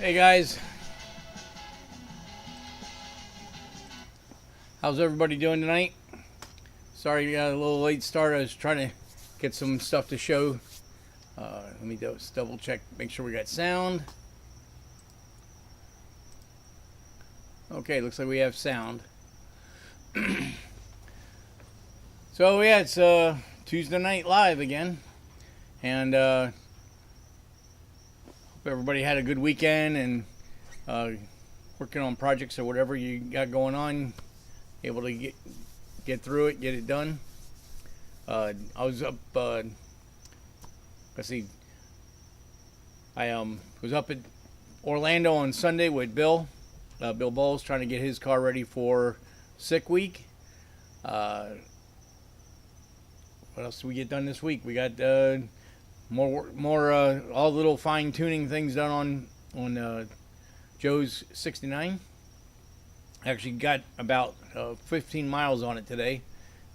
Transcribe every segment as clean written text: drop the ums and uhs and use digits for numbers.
Hey guys, how's everybody doing tonight? Sorry, we got a little late start. I was trying to get some stuff to show. Let me just double check, make sure we got sound. Okay, looks like we have sound. So yeah, it's Tuesday night live again, and hope everybody had a good weekend and working on projects or whatever you got going on, able to get through it, get it done. I was up. Let's see. I was up at Orlando on Sunday with Bill Bowles, trying to get his car ready for sick week. What else did we get done this week? We got more all little fine tuning things done on Joe's 69. Actually got about 15 miles on it today.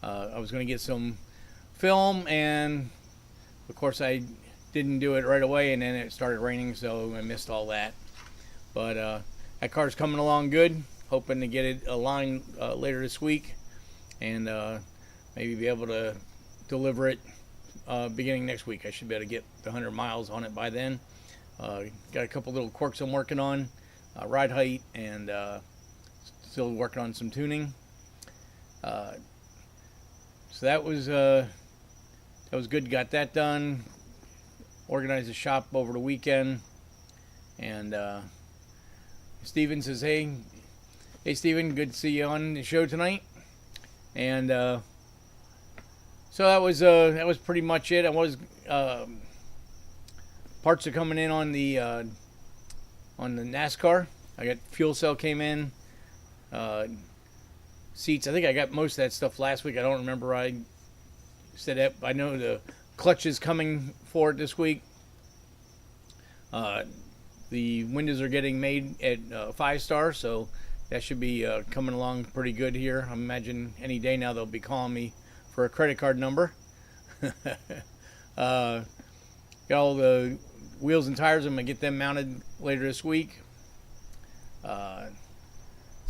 I was going to get some film, and of course I didn't do it right away, and then it started raining, so I missed all that. But that car's coming along good. Hoping to get it aligned later this week, and maybe be able to deliver it beginning next week. I should be able to get the 100 miles on it by then. Got a couple little quirks I'm working on, ride height, and still working on some tuning. So that was good. Got that done. Organized the shop over the weekend, and Steven says, "Hey Steven, good to see you on the show tonight." And so that was pretty much it. I was parts are coming in on the NASCAR. I got fuel cell came in, seats. I think I got most of that stuff last week. I don't remember. I said that. I know the clutch is coming for it this week. The windows are getting made at 5-star, so that should be coming along pretty good here. I imagine any day now they'll be calling me for a credit card number. Got all the wheels and tires. I'm going to get them mounted later this week. So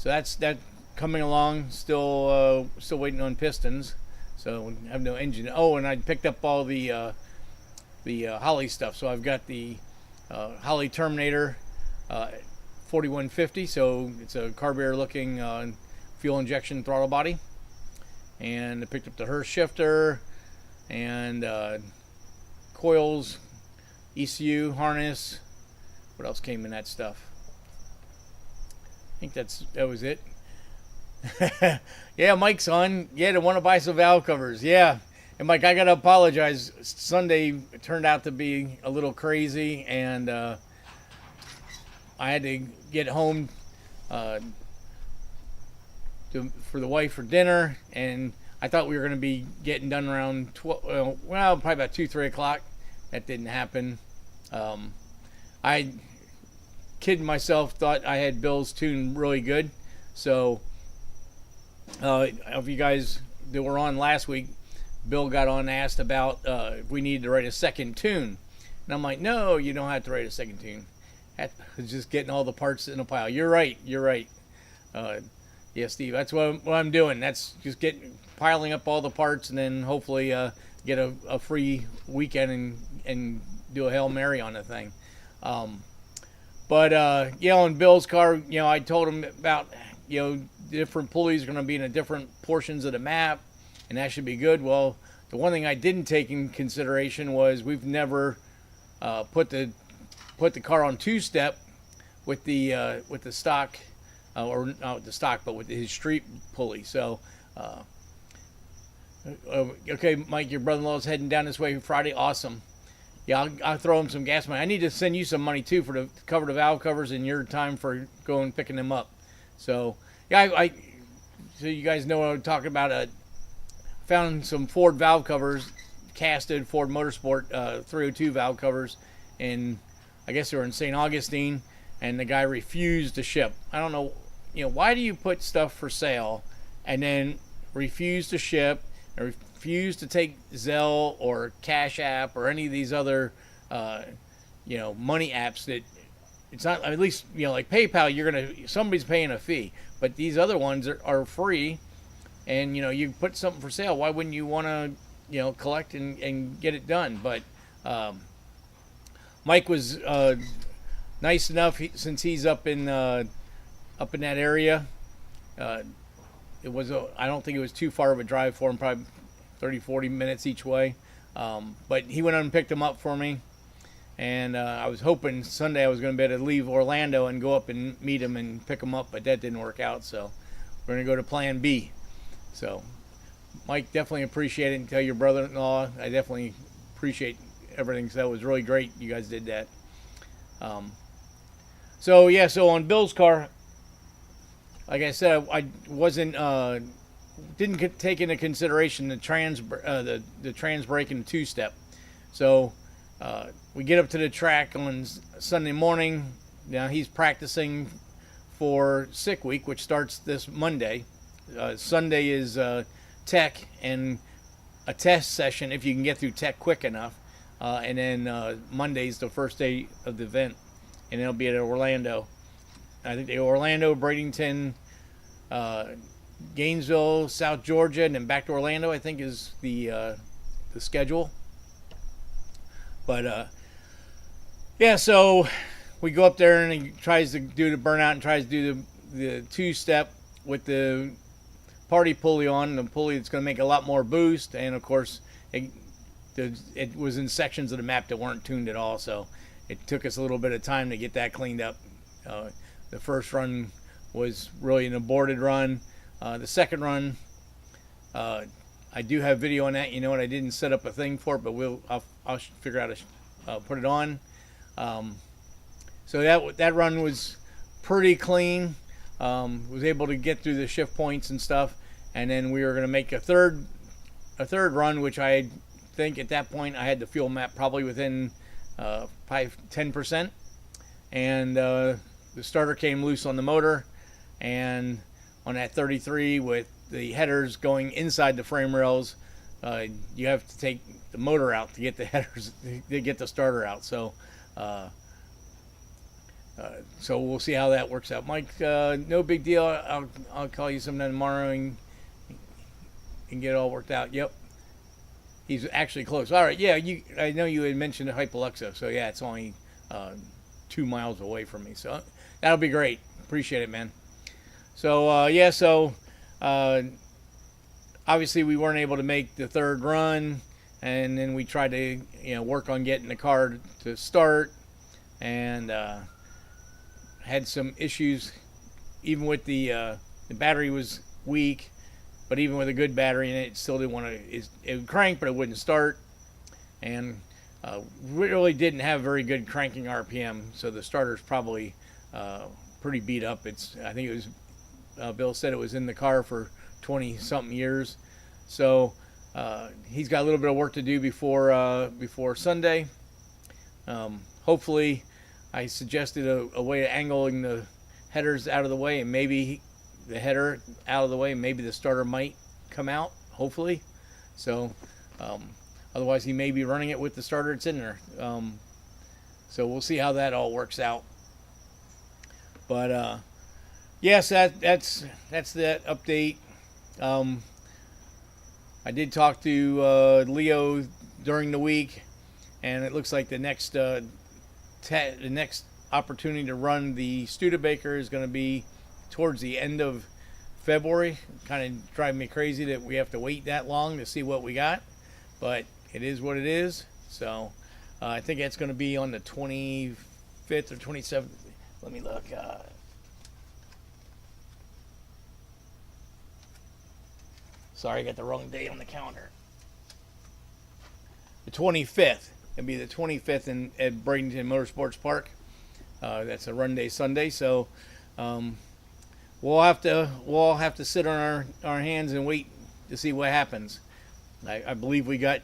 that's that coming along. Still waiting on pistons. So I have no engine. Oh, and I picked up all the Holley stuff. So I've got the Holley Terminator 4150. So it's a carburetor looking fuel injection throttle body. And I picked up the Hurst shifter and coils, ECU, harness. What else came in that stuff? I think that was it. Yeah, Mike's on. Yeah, they want to buy some valve covers. Yeah. And Mike, I got to apologize. Sunday turned out to be a little crazy, and I had to get home for the wife for dinner, and I thought we were going to be getting done around 12, well, probably about 2-3 o'clock. That didn't happen. I kidding myself, thought I had Bill's tune really good. So if you guys that were on last week, Bill got on and asked about if we needed to write a second tune, and I'm like, no, you don't have to write a second tune. Just getting all the parts in a pile. You're right. Yeah, Steve, that's what I'm doing. That's just piling up all the parts, and then hopefully get a free weekend and do a Hail Mary on the thing. But yeah, on Bill's car, I told him about, different pulleys are going to be in a different portions of the map, and that should be good. Well, the one thing I didn't take in consideration was we've never put the car on two-step with the stock. Or not with the stock, but with his street pulley. So, okay, Mike, your brother-in-law is heading down this way Friday. Awesome. Yeah, I'll throw him some gas money. I need to send you some money too to cover the valve covers in your time for going picking them up. So, yeah, so you guys know what I'm talking about. Found some Ford valve covers, casted Ford Motorsport 302 valve covers, and I guess they were in St. Augustine. And the guy refused to ship. I don't know, why do you put stuff for sale and then refuse to ship, or refuse to take Zelle or Cash App or any of these other, money apps that it's not, at least, like PayPal, somebody's paying a fee, but these other ones are free, and you put something for sale. Why wouldn't you want to collect and get it done? But Mike was nice enough, since he's up in that area. I don't think it was too far of a drive for him, probably 30-40 minutes each way. But he went on and picked him up for me. And I was hoping Sunday I was going to be able to leave Orlando and go up and meet him and pick him up, but that didn't work out. So we're going to go to plan B. So Mike, definitely appreciate it, and tell your brother-in-law I definitely appreciate everything. So that was really great. You guys did that. So on Bill's car, like I said, I wasn't didn't take into consideration the trans brake and two-step. So we get up to the track on Sunday morning. Now he's practicing for sick week, which starts this Monday. Sunday is tech and a test session if you can get through tech quick enough. And then Monday's the first day of the event, and it'll be at Orlando. I think the Orlando, Bradenton, Gainesville, South Georgia, and then back to Orlando, I think, is the schedule. But so we go up there, and he tries to do the burnout and tries to do the two-step with the party pulley on, the pulley that's going to make a lot more boost. And of course, it was in sections of the map that weren't tuned at all, so it took us a little bit of time to get that cleaned up. The first run was really an aborted run. The second run, I do have video on that. And I didn't set up a thing for it, but I'll figure out how to put it on. So that run was pretty clean. Was able to get through the shift points and stuff, and then we were going to make a third run, which I think at that point I had the fuel map probably within 10%, and the starter came loose on the motor, and on that 33 with the headers going inside the frame rails, you have to take the motor out to get the headers to get the starter out. So so we'll see how that works out. Mike, no big deal. I'll call you sometime tomorrow and get it all worked out. Yep. He's actually close. All right, yeah, I know you had mentioned Hypoluxo, so yeah, it's only 2 miles away from me, so that'll be great. Appreciate it, man. So obviously we weren't able to make the third run, and then we tried to work on getting the car to start, and had some issues. Even with the battery was weak. But even with a good battery in it, it still didn't want to. It would crank, but it wouldn't start, and really didn't have very good cranking RPM. So the starter's probably pretty beat up. I think it was. Bill said it was in the car for 20-something years, so he's got a little bit of work to do before Sunday. Hopefully, I suggested a way of angling the headers out of the way, and maybe the header out of the way, maybe the starter might come out, hopefully. So otherwise he may be running it with the starter that's in there. So we'll see how that all works out. But yes, that's that update. I did talk to Leo during the week, and it looks like the next opportunity to run the Studebaker is going to be towards the end of February. Kind of driving me crazy that we have to wait that long to see what we got, but it is what it is. So I think it's going to be on the 25th or 27th. Let me look. Sorry, I got the wrong day on the calendar. The 25th. It'll be the 25th at Bradenton Motorsports Park. That's a run day Sunday, so we'll have to sit on our hands and wait to see what happens. I believe we got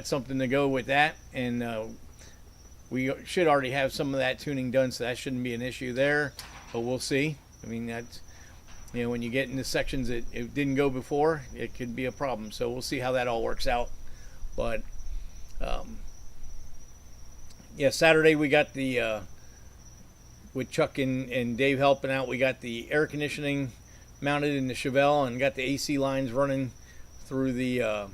something to go with that, and we should already have some of that tuning done, so that shouldn't be an issue there. But we'll see. I mean, that's when you get into sections that it didn't go before, it could be a problem. So we'll see how that all works out. But Saturday we got the with Chuck and Dave helping out, we got the air conditioning mounted in the Chevelle and got the AC lines running through the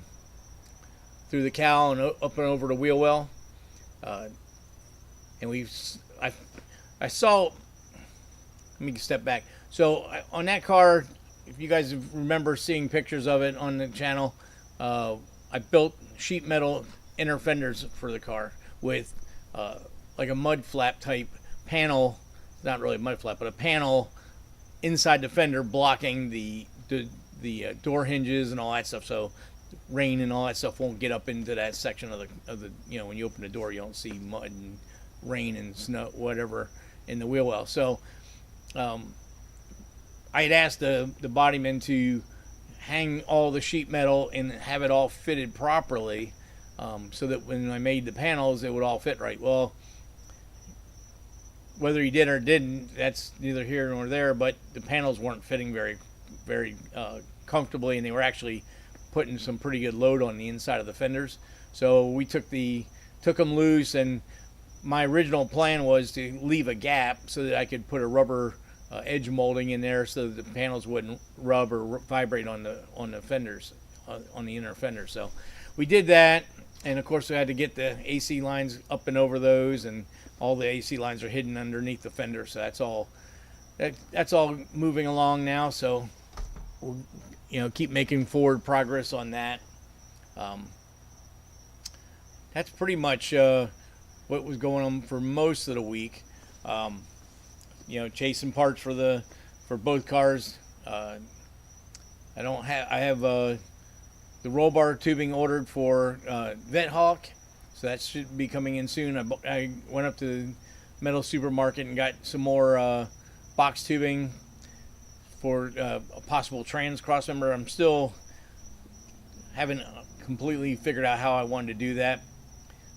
cowl and up and over the wheel well. And I saw. Let me step back. So on that car, if you guys remember seeing pictures of it on the channel, I built sheet metal inner fenders for the car with like a mud flap type panel, not really a mud flap, but a panel inside the fender blocking the door hinges and all that stuff, so rain and all that stuff won't get up into that section of the when you open the door, you don't see mud and rain and snow, whatever, in the wheel well. So I had asked the bodyman to hang all the sheet metal and have it all fitted properly, so that when I made the panels, it would all fit right. Well, whether he did or didn't, that's neither here nor there, but the panels weren't fitting very, very comfortably, and they were actually putting some pretty good load on the inside of the fenders. So we took them loose, and my original plan was to leave a gap so that I could put a rubber edge molding in there so that the panels wouldn't rub or vibrate on the fenders, on the inner fenders. So we did that, and of course we had to get the AC lines up and over those, and all the AC lines are hidden underneath the fender. So that's all moving along now. So we'll keep making forward progress on that. That's pretty much what was going on for most of the week. Chasing parts for both cars. I have the roll bar tubing ordered for Vet Hawk, so that should be coming in soon. I went up to the metal supermarket and got some more box tubing for a possible trans crossmember. I'm still haven't completely figured out how I wanted to do that.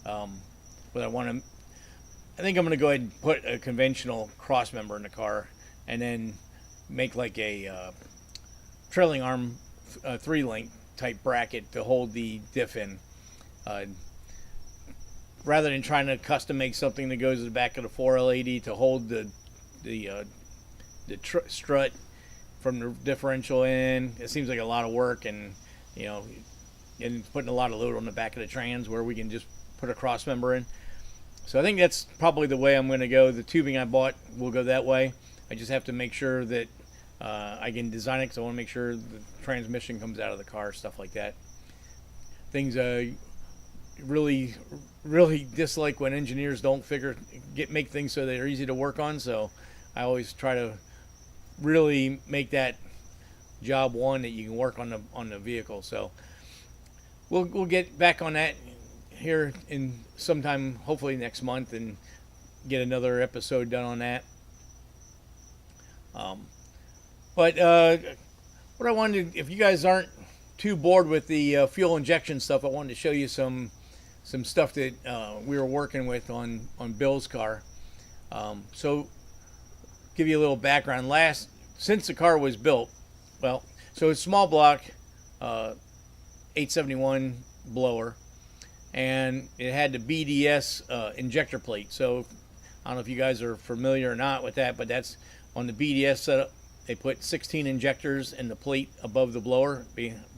But I think I'm going to go ahead and put a conventional crossmember in the car, and then make like a trailing arm 3-link type bracket to hold the diff in, rather than trying to custom make something that goes to the back of the 4L80 to hold the strut from the differential in. It seems like a lot of work, and and putting a lot of load on the back of the trans where we can just put a cross member in. So I think that's probably the way I'm going to go. The tubing I bought will go that way. I just have to make sure that I can design it, because I want to make sure the transmission comes out of the car, stuff like that. Things really, really dislike when engineers don't make things so they're easy to work on. So I always try to really make that job one that you can work on the vehicle. So we'll get back on that here in sometime, hopefully next month, and get another episode done on that. But what I wanted to, if you guys aren't too bored with the fuel injection stuff, I wanted to show you some stuff that we were working with on Bill's car. So give you a little background. Since the car was built, so it's small block 871 blower, and it had the BDS injector plate. So I don't know if you guys are familiar or not with that, but that's on the BDS setup. They put 16 injectors in the plate above the blower,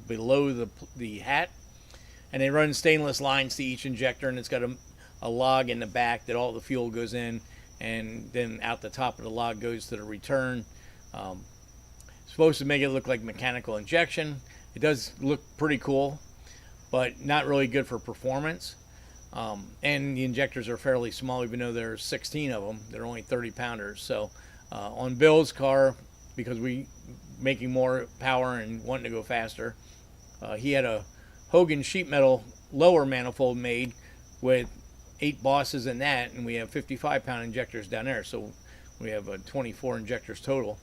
below the hat, and they run stainless lines to each injector, and it's got a log in the back that all the fuel goes in, and then out the top of the log goes to the return. Supposed to make it look like mechanical injection. It does look pretty cool, but not really good for performance. And the injectors are fairly small, even though there's 16 of them. They're only 30 pounders. So on Bill's car, because we making more power and wanting to go faster, he had a Hogan sheet metal lower manifold made with 8 bosses in that, and we have 55-pound injectors down there. So we have 24 injectors total.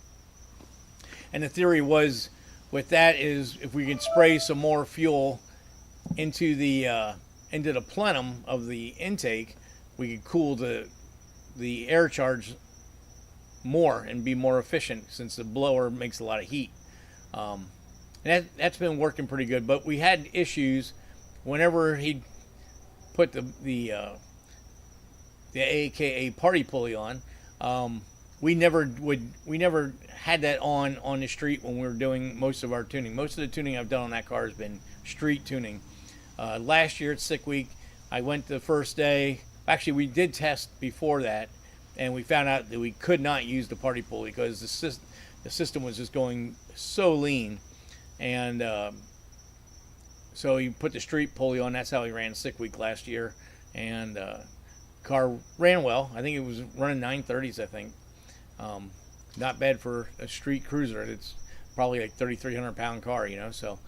And the theory was with that is if we could spray some more fuel into the plenum of the intake, we could cool the air charge more and be more efficient, since the blower makes a lot of heat. And that's been working pretty good. But we had issues whenever he put the AKA party pulley on. We never had that on the street when we were doing most of our tuning. Most of the tuning I've done on that car has been street tuning. Last year at Sick Week, I went the first day. Actually, we did test before that, and we found out that we could not use the party pulley because the system was just going so lean. And so you put the street pulley on. That's how we ran Sick Week last year. And car ran well. I think it was running 930s, I think. Not bad for a street cruiser. It's probably like 3,300 pound car, you know. So,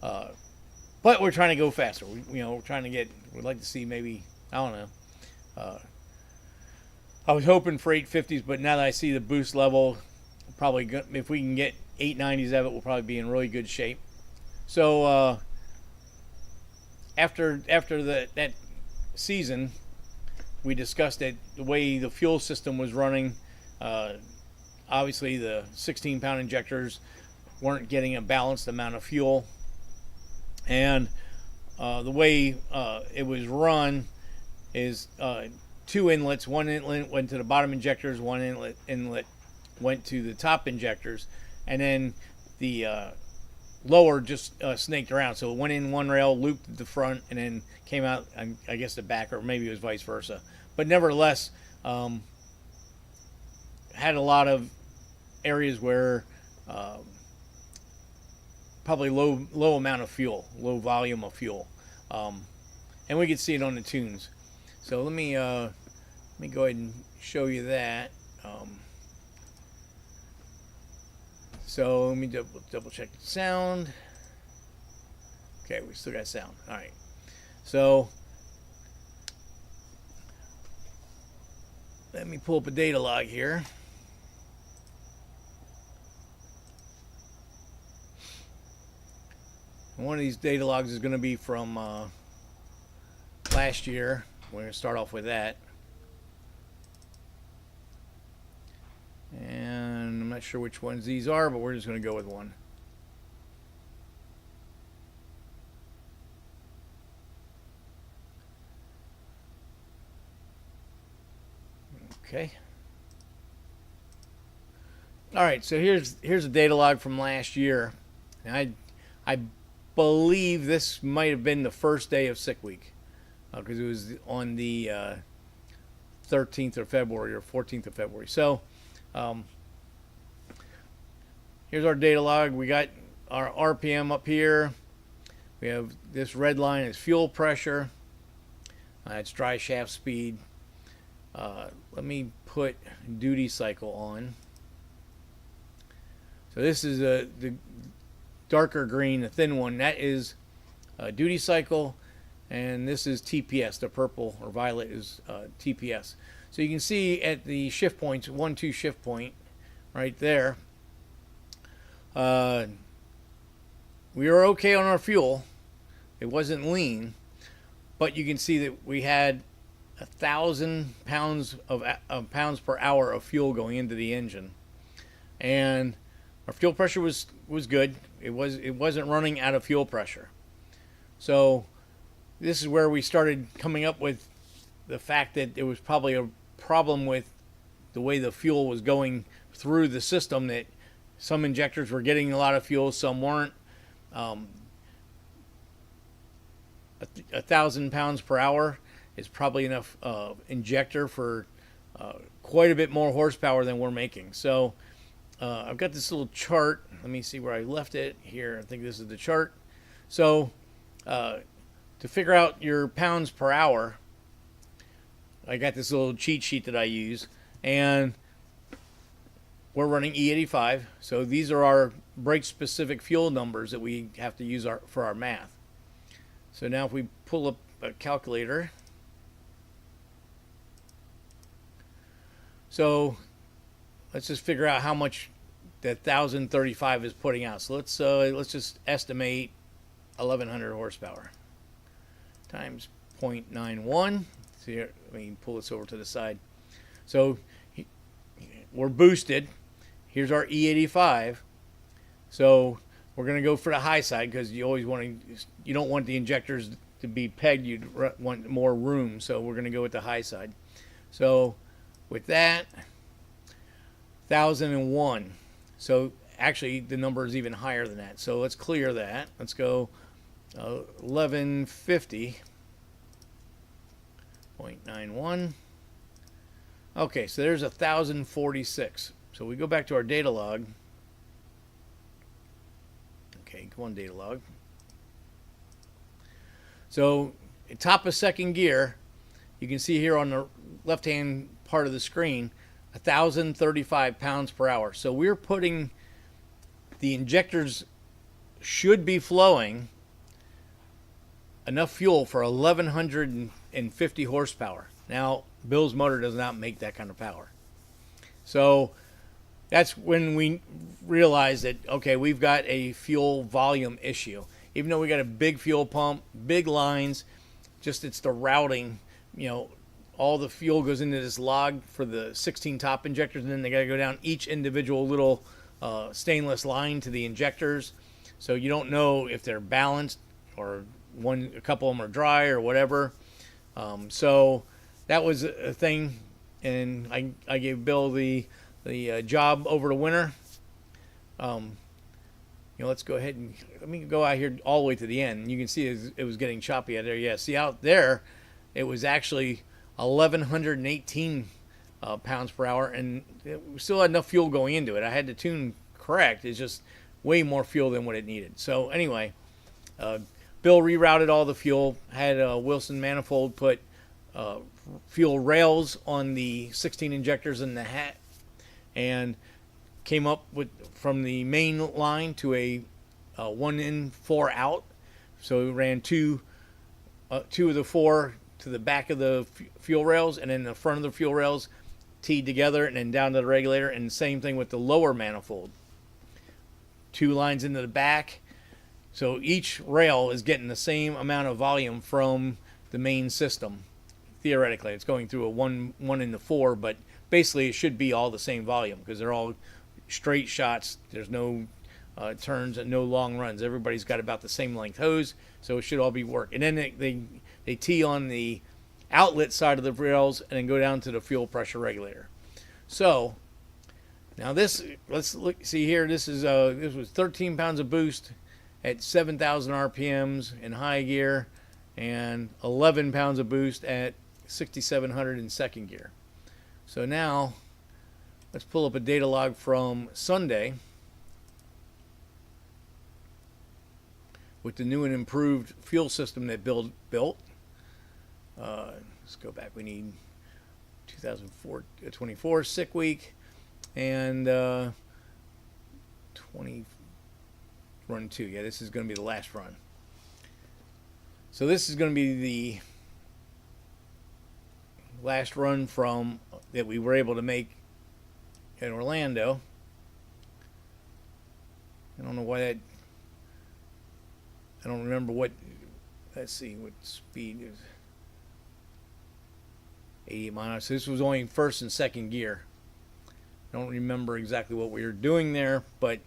but we're trying to go faster. We're trying to get. We'd like to see maybe, I don't know. I was hoping for 850s, but now that I see the boost level, probably if we can get 890s of it, we'll probably be in really good shape. So after that season, we discussed that the way the fuel system was running. Obviously, the 16-pound injectors weren't getting a balanced amount of fuel, and the way it was run is two inlets. One inlet went to the bottom injectors, one inlet went to the top injectors, and then the lower just snaked around. So it went in one rail, looped at the front, and then came out, I guess, the back, or maybe it was vice versa. But nevertheless, had a lot of areas where probably low amount of fuel, low volume of fuel, and we could see it on the tunes. So let me go ahead and show you that. So let me double check the sound. Okay, we still got sound. All right. So let me pull up a data log here. And one of these data logs is going to be from last year. We're going to start off with that. And I'm not sure which ones these are, but we're just going to go with one. Okay. All right, so here's a data log from last year. And I believe this might have been the first day of Sick Week, because it was on the 13th of February or 14th of February. So here's our data log. We got our RPM up here. We have this red line is fuel pressure. It's dry shaft speed. Let me put duty cycle on. So this is the darker green, the thin one. That is duty cycle, and this is TPS. The purple or violet is TPS. So you can see at the shift points, 1-2 shift point, right there. We were okay on our fuel. It wasn't lean, but you can see that we had 1,000 pounds of pounds per hour of fuel going into the engine, and our fuel pressure was good. It wasn't running out of fuel pressure. So this is where we started coming up with the fact that there was probably a problem with the way the fuel was going through the system, that some injectors were getting a lot of fuel, some weren't. 1,000 pounds per hour is probably enough injector for quite a bit more horsepower than we're making. So I've got this little chart. Let me see where I left it here. I think this is the chart. So to figure out your pounds per hour, I got this little cheat sheet that I use, and we're running E85. So these are our brake-specific fuel numbers that we have to use for our math. So now if we pull up a calculator, so let's just figure out how much that 1,035 is putting out. So let's just estimate 1,100 horsepower times 0.91. So here, let me pull this over to the side. So we're boosted. Here's our E85. So we're going to go for the high side, because you don't want the injectors to be pegged. You'd want more room. So we're going to go with the high side. So with that, 1,001. So actually the number is even higher than that. So let's clear that. Let's go 1150.91. Okay, so there's 1,046. So we go back to our data log. Okay, come on, data log. So top of second gear, you can see here on the left-hand part of the screen, 1,035 pounds per hour. So we're putting, the injectors should be flowing enough fuel for 1,150 horsepower. Now, Bill's motor does not make that kind of power. So that's when we realized that, okay, we've got a fuel volume issue. Even though we got a big fuel pump, big lines, just it's the routing, you know, all the fuel goes into this log for the 16 top injectors, and then they got to go down each individual little stainless line to the injectors. So you don't know if they're balanced or a couple of them are dry or whatever. So that was a thing, and I gave Bill the job over the winter. You know, let's go ahead and let me go out here all the way to the end. You can see it was getting choppy out there. Yeah, see out there, it was actually 1,118 pounds per hour, and we still had enough fuel going into it. I had to tune correct. It's just way more fuel than what it needed. So anyway, Bill rerouted all the fuel, had a Wilson manifold put fuel rails on the 16 injectors in the hat, and came up with from the main line to a 1 in 4 out. So we ran two of the 4 to the back of the fuel rails, and then the front of the fuel rails teed together, and then down to the regulator. And same thing with the lower manifold, 2 lines into the back. So each rail is getting the same amount of volume from the main system. Theoretically, it's going through a 1 into 4, but basically it should be all the same volume because they're all straight shots. There's no turns and no long runs. Everybody's got about the same length hose, so it should all be work. And then they tee on the outlet side of the rails and then go down to the fuel pressure regulator. So now this, let's look. See here, this was 13 pounds of boost at 7,000 RPMs in high gear, and 11 pounds of boost at 6,700 in second gear. So now let's pull up a data log from Sunday with the new and improved fuel system that Bill built. Let's go back. We need 2024 sick week and 20 run 2. Yeah, this is going to be the last run. So this is going to be the last run from that we were able to make in Orlando. I don't know why that. I don't remember what. Let's see what speed is. 80 miles. So this was only first and second gear. I don't remember exactly what we were doing there, but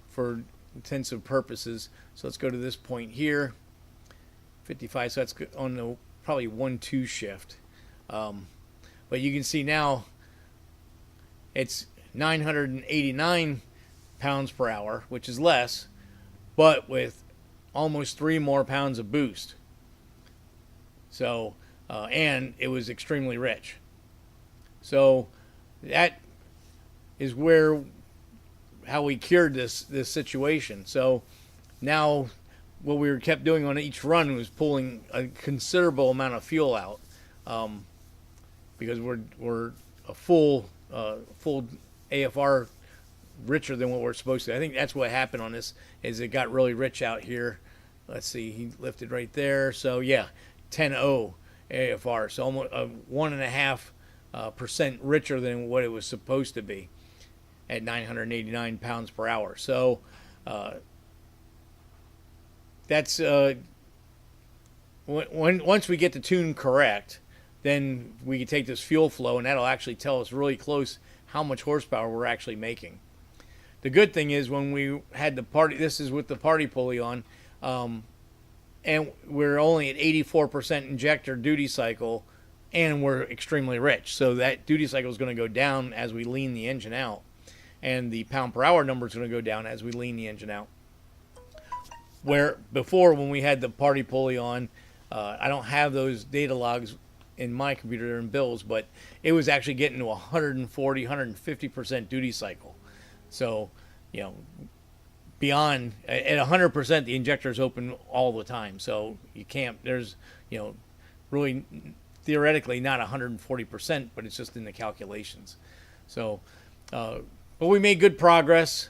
for intensive purposes. So let's go to this point here. 55. So that's on the probably 1-2 shift. But you can see now it's 989 pounds per hour, which is less, but with almost 3 more pounds of boost. So, and it was extremely rich. So that is how we cured this situation. So now what we kept doing on each run was pulling a considerable amount of fuel out, because we're a full AFR richer than what we're supposed to. I think that's what happened on this, is it got really rich out here. Let's see, he lifted right there. So yeah, 10.0 AFR, so almost 1.5% richer than what it was supposed to be at 989 pounds per hour. So that's once we get the tune correct, then we can take this fuel flow, and that'll actually tell us really close how much horsepower we're actually making. The good thing is when we had the party, this is with the party pulley on, and we're only at 84% injector duty cycle, and we're extremely rich. So that duty cycle is going to go down as we lean the engine out. and the pound per hour number is going to go down as we lean the engine out. Where before, when we had the party pulley on, I don't have those data logs in my computer and Bill's, but it was actually getting to 140, 150% duty cycle. So, you know, beyond at 100%, the injector is open all the time. So you can't. There's, you know, really theoretically not 140%, but it's just in the calculations. So, but we made good progress.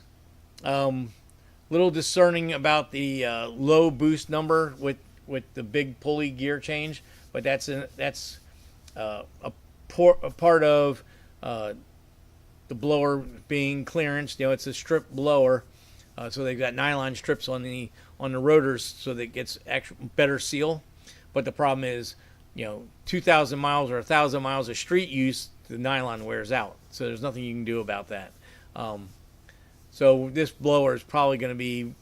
Little discerning about the low boost number with the big pulley gear change, but that's a part of the blower being clearanced. You know, it's a strip blower, so they've got nylon strips on the rotors so that it gets actual better seal. But the problem is, you know, 2,000 miles or 1,000 miles of street use, the nylon wears out. So there's nothing you can do about that. So this blower is probably going to be,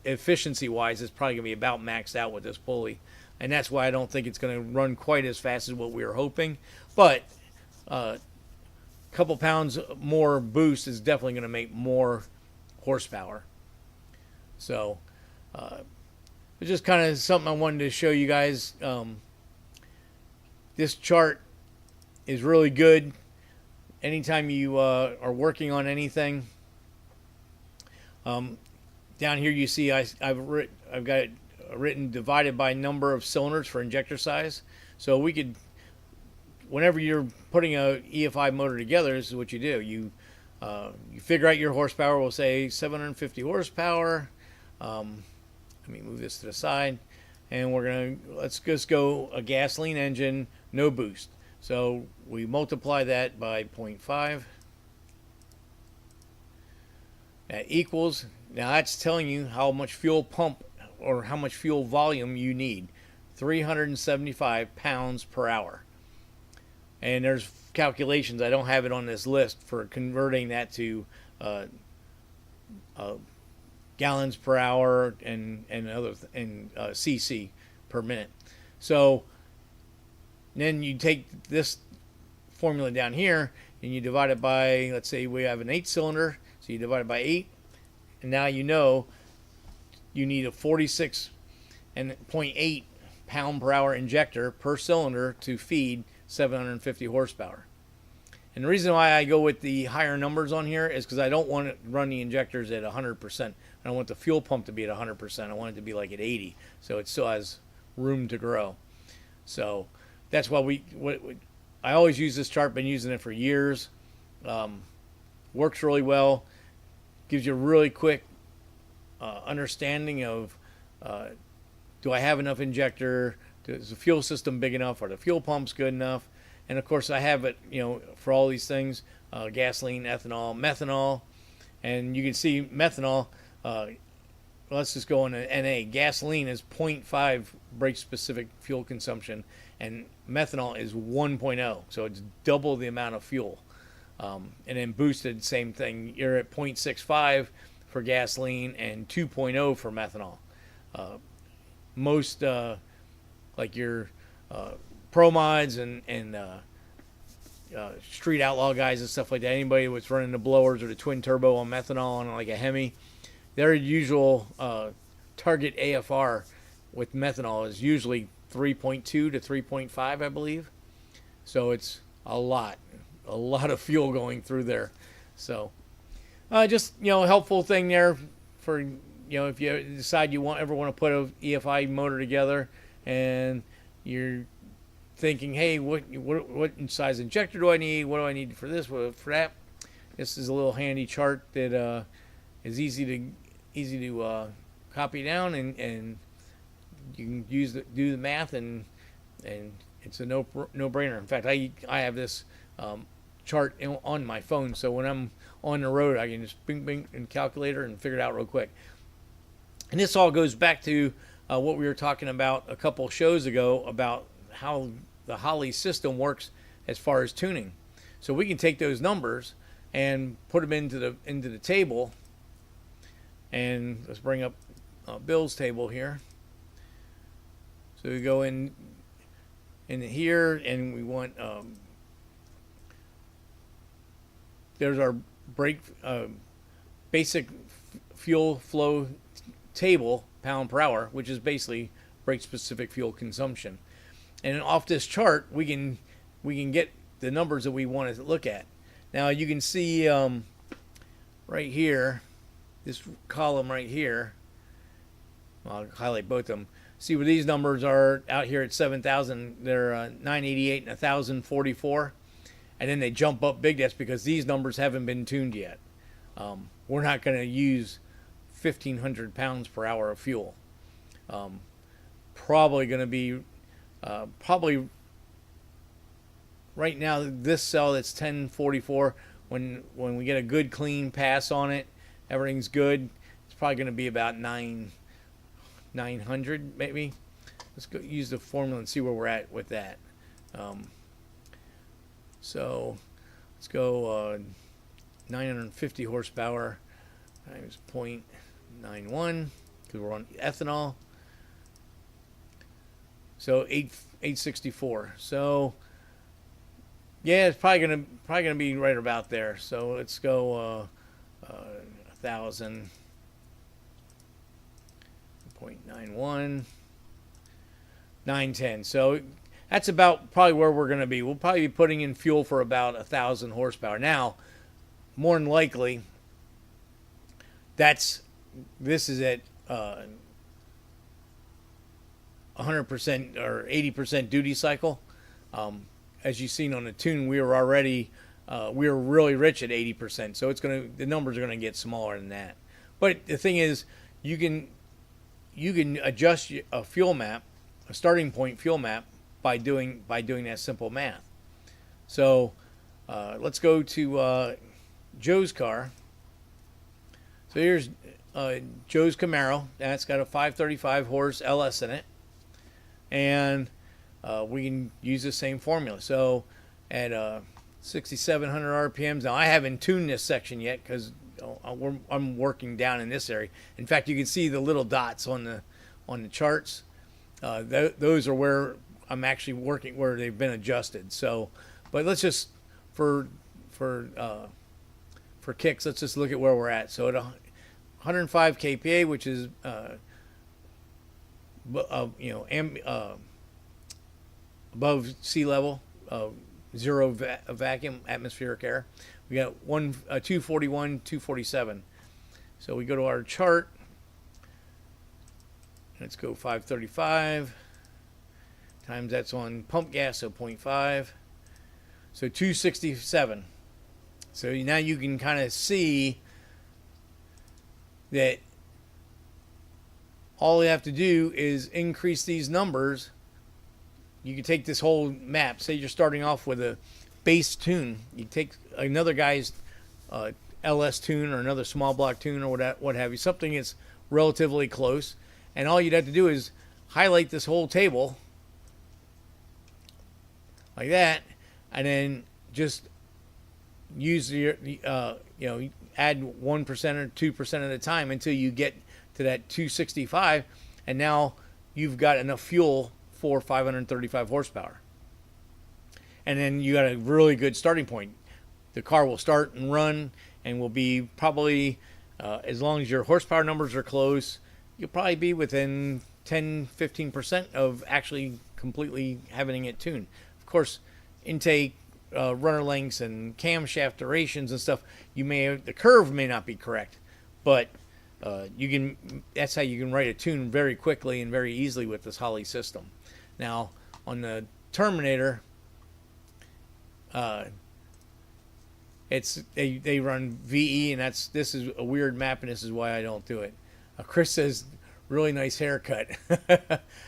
efficiency-wise, it's probably going to be about maxed out with this pulley. And that's why I don't think it's going to run quite as fast as what we were hoping. But a couple pounds more boost is definitely going to make more horsepower. So it's just kind of something I wanted to show you guys. This chart is really good anytime you are working on anything. Down here you see I've got it written divided by number of cylinders for injector size. So we could, whenever you're putting a EFI motor together, this is what you do. You figure out your horsepower. We'll say 750 horsepower. Let me move this to the side, and let's just go a gasoline engine, no boost. So we multiply that by 0.5. That equals, now that's telling you how much fuel pump or how much fuel volume you need. 375 pounds per hour. And there's calculations, I don't have it on this list, for converting that to gallons per hour and cc per minute. So then you take this formula down here and you divide it by, let's say we have an 8-cylinder, so you divide it by 8, and now you know you need a 46.8 pound per hour injector per cylinder to feed 750 horsepower. And the reason why I go with the higher numbers on here is because I don't want to run the injectors at 100%. I don't want the fuel pump to be at 100%. I want it to be like at 80, so it still has room to grow. So that's why I always use this chart. Been using it for years. Works really well. Gives you a really quick understanding of do I have enough injector? Is the fuel system big enough? Are the fuel pumps good enough? And of course I have it, you know, for all these things, gasoline, ethanol, methanol, and you can see methanol, let's just go on to NA. Gasoline is 0.5 brake specific fuel consumption, and methanol is 1.0, so it's double the amount of fuel. And then boosted, same thing. You're at 0.65 for gasoline and 2.0 for methanol. Most like your pro mods and street outlaw guys and stuff like that, anybody that's running the blowers or the twin turbo on methanol on like a Hemi, their usual target AFR with methanol is usually 3.2 to 3.5, I believe. So it's a lot of fuel going through there. So just, you know, helpful thing there for, you know, if you decide you ever want to put a EFI motor together and you're thinking, hey, what size injector do I need? What do I need for this? What for that? This is a little handy chart that is easy to copy down, and you can do the math, and it's a no-brainer. In fact, I have this chart on my phone, so when I'm on the road, I can just bing and calculator and figure it out real quick. And this all goes back to what we were talking about a couple shows ago about how the Holley system works as far as tuning. So we can take those numbers and put them into the table. And let's bring up Bill's table here. So we go in here, and we want there's our brake basic fuel flow table, pound per hour, which is basically brake specific fuel consumption. And off this chart, we can get the numbers that we want to look at. Now you can see right here, this column right here. I'll highlight both of them. See where these numbers are out here at 7,000. They're 988 and 1,044, and then they jump up big. That's because these numbers haven't been tuned yet. We're not going to use 1,500 pounds per hour of fuel. Probably going to be probably right now this cell that's 1044. When we get a good clean pass on it, everything's good. It's probably going to be about 900 maybe. Let's go use the formula and see where we're at with that. So let's go 950 horsepower times 0.91 because we're on ethanol. So 864. So yeah, it's probably gonna be right about there. So let's go 1,000. 0.91, 910. So that's about probably where we're going to be. We'll probably be putting in fuel for about 1,000 horsepower. Now, more than likely, this is at 100% or 80% duty cycle. As you've seen on the tune, we were really rich at 80%. So the numbers are going to get smaller than that. But the thing is, you can adjust a fuel map, a starting point fuel map, by doing that simple math. So let's go to Joe's car. So here's Joe's Camaro. That's got a 535 horse LS in it, and we can use the same formula. So at 6,700 RPMs. Now I haven't tuned this section yet because I'm working down in this area. In fact, you can see the little dots on the charts. Those are where I'm actually working, where they've been adjusted. So, but let's just for kicks, let's just look at where we're at. So at 105 kPa, which is above sea level, zero vacuum atmospheric air. We got 241, 247. So we go to our chart. Let's go 535 times that's on pump gas, so 0.5. So 267. So now you can kind of see that all you have to do is increase these numbers. You can take this whole map. Say you're starting off with a base tune. You take another guy's LS tune or another small block tune or what have you, something that's relatively close, and all you'd have to do is highlight this whole table like that, and then just use add 1% or 2% at a time until you get to that 265, and now you've got enough fuel for 535 horsepower. And then you got a really good starting point. The car will start and run and will be probably, as long as your horsepower numbers are close, you'll probably be within 10-15% of actually completely having it tuned. Of course, intake, runner lengths, and camshaft durations and stuff, the curve may not be correct, but that's how you can write a tune very quickly and very easily with this Holley system. Now, on the Terminator, they run VE, and this is a weird map, and this is why I don't do it. Chris says, really nice haircut.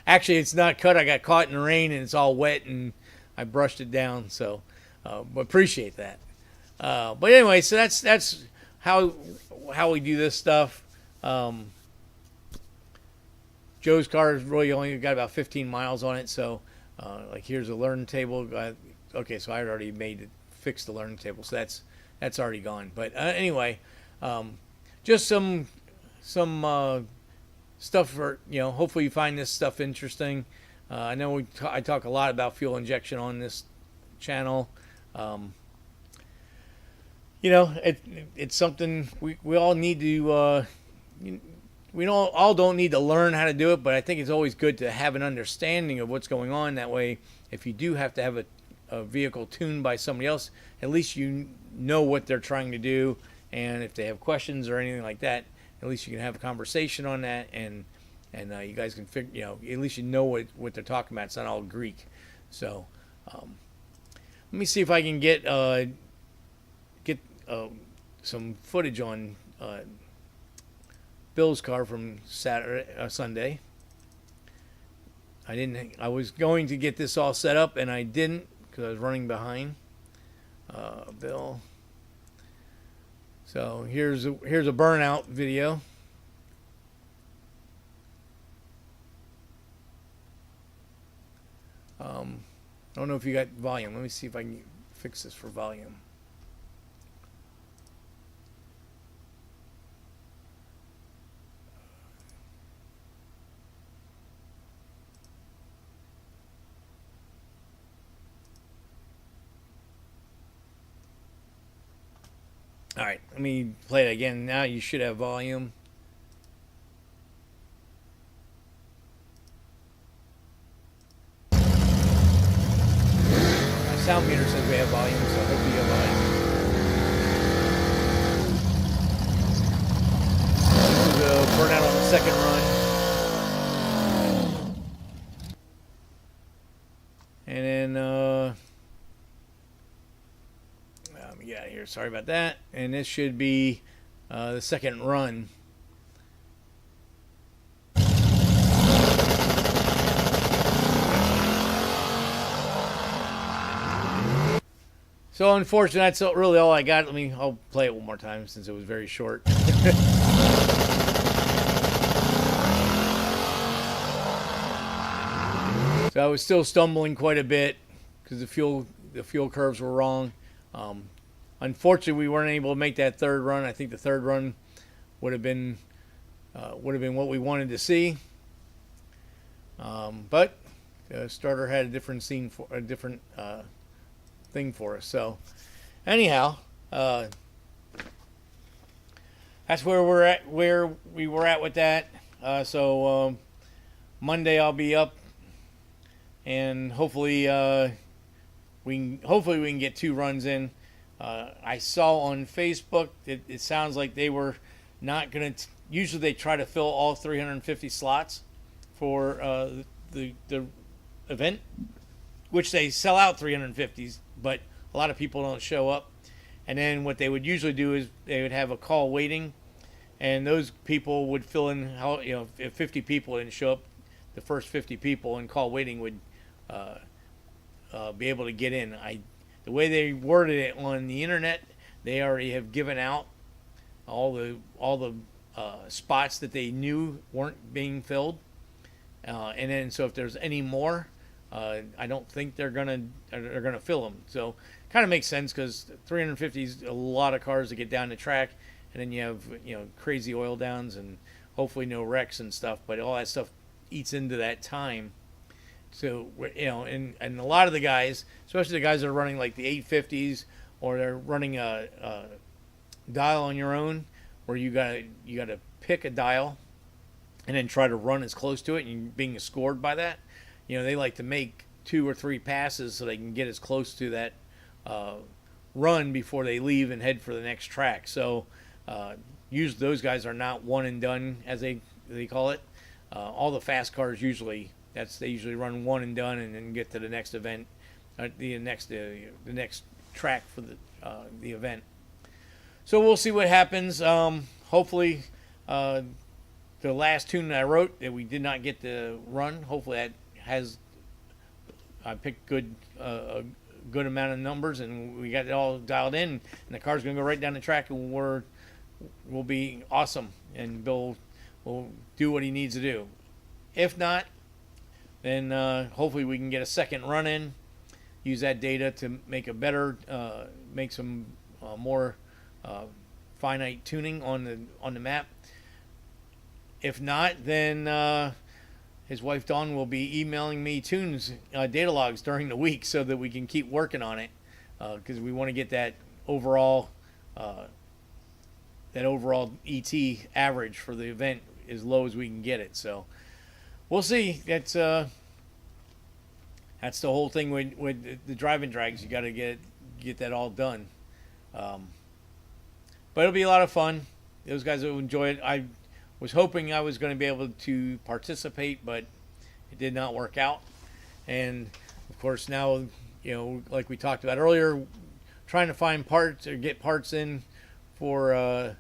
Actually, it's not cut. I got caught in the rain, and it's all wet, and I brushed it down. So, appreciate that. But anyway, so that's how we do this stuff. Joe's car is really only got about 15 miles on it, so like here's a learn table. Okay, so I already fixed the learning table, so that's already gone. But anyway, just some stuff for, hopefully you find this stuff interesting. I know I talk a lot about fuel injection on this channel. it's something we all need to. We don't need to learn how to do it, but I think it's always good to have an understanding of what's going on. That way, if you do have to have a vehicle tuned by somebody else, at least you know what they're trying to do, and if they have questions or anything like that, at least you can have a conversation on that, and you guys can figure, at least you know what they're talking about. It's not all Greek. So let me see if I can get some footage on Bill's car from Sunday. I was going to get this all set up, and I didn't because I was running behind. Bill. So here's a burnout video. I don't know if you got volume. Let me see if I can fix this for volume. All right, let me play it again. Now you should have volume. My sound meter says we have volume, so hopefully you have volume. This is a burnout on the second run. And then let me get out of here. Sorry about that. And this should be the second run. So unfortunately, that's really all I got. I'll play it one more time since it was very short. So I was still stumbling quite a bit because the fuel curves were wrong. Unfortunately, we weren't able to make that third run. I think the third run would have been what we wanted to see. But the starter had a different thing for us. So anyhow, that's where we were at with that. So Monday I'll be up, and hopefully we can get 2 runs in. I saw on Facebook it sounds like they were not going to. Usually they try to fill all 350 slots for the event, which they sell out 350s, but a lot of people don't show up. And then what they would usually do is they would have a call waiting, and those people would fill in. If 50 people didn't show up, the first 50 people in call waiting would be able to get in. The way they worded it on the internet, they already have given out all the spots that they knew weren't being filled, and then so if there's any more, I don't think they're gonna fill them. So kind of makes sense because 350 is a lot of cars to get down the track, and then you have crazy oil downs and hopefully no wrecks and stuff. But all that stuff eats into that time. So and a lot of the guys, especially the guys that are running like the 850s, or they're running a dial on your own, where you gotta pick a dial and then try to run as close to it, and you're being scored by that. They like to make 2 or 3 passes so they can get as close to that run before they leave and head for the next track. So usually those guys are not one and done, as they call it. All the fast cars usually run one and done and then get to the next event, the next track for the event. So we'll see what happens. Hopefully, the last tune that I wrote that we did not get to run, hopefully that I picked a good amount of numbers, and we got it all dialed in, and the car's going to go right down the track, and we'll be awesome, and Bill will do what he needs to do. If not, then hopefully we can get a second run in, use that data to make make some more finite tuning on the map. If not, then his wife Dawn will be emailing me tunes, data logs during the week, so that we can keep working on it, because we want to get that overall uh, that overall ET average for the event as low as we can get it. So we'll see. That's the whole thing with the driving drags. You got to get that all done. But it'll be a lot of fun. Those guys will enjoy it. I was hoping I was going to be able to participate, but it did not work out. And of course now, like we talked about earlier, trying to find parts or get parts in for